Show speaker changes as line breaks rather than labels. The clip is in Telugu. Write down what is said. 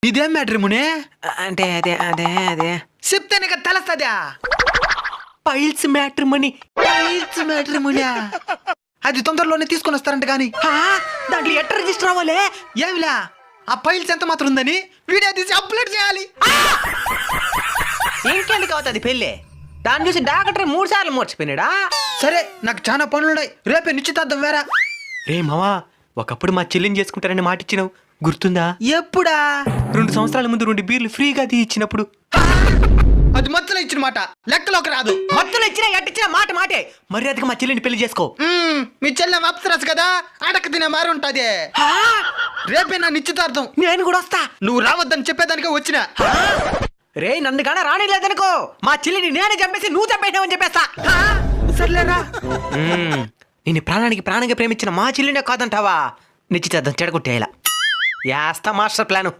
ఇదేం మ్యాట్రిమోనీ?
అంటే అదే
చెప్తేనే కదా తెలుస్తుందా?
Piles matrimony.
పైల్స్ మ్యాట్రిమోనీ అది తొందరలోనే తీసుకొని వస్తారంట గాని.
దాంట్లో ఎట్ట రిజిస్టర్ అవ్వాలి?
ఏమిలా ఆ పైల్స్ ఎంత మాత్రం ఉందని వీడియో తీసి అప్లోడ్ చేయాలి.
ఇంకెందుకు అవుతుంది పెళ్ళి? దాన్ని చూసి డాక్టర్ 3 సార్లు మర్చిపోయినాడా?
సరే నాకు చాలా పనులున్నాయి, రేపే నిశ్చితార్థం వేరా.
రే మావా, ఒకప్పుడు మా చెల్లిని చేసుకుంటారని మాట ఇచ్చినావు, గుర్తుందా?
ఎప్పుడా?
2 సంవత్సరాల ముందు 2 బీర్లు ఫ్రీగా ఇచ్చినప్పుడు.
అది మత్తులో ఇచ్చిన మాట, లెక్కలోకి రాదు.
మత్తులు ఇచ్చినా ఎట్టిచ్చినా మాట మాటే. మర్యాదగా మా చెల్లిని పెళ్లి చేసుకో.
మీ చెల్లె అప్సరస్ కదా, అడక తినే మారి ఉంటది. రేపే నా నిశ్చితార్థం.
నేను కూడా వస్తా.
నువ్వు రావద్దని చెప్పేదానికే వచ్చిన.
రే నన్ను కాడ రానిలేదనుకో, మా చెల్లిని నేనే చంపేసి నువ్వు చంపేసావని చెప్పేస్తా.
సర్లేరా.
నేను ప్రాణానికి ప్రాణంగా ప్రేమించిన మా చెల్లినే కాదంటావా? నిశ్చితార్థం చెడగొట్టేయాల. యాస్తా మాస్టర్ ప్లాను.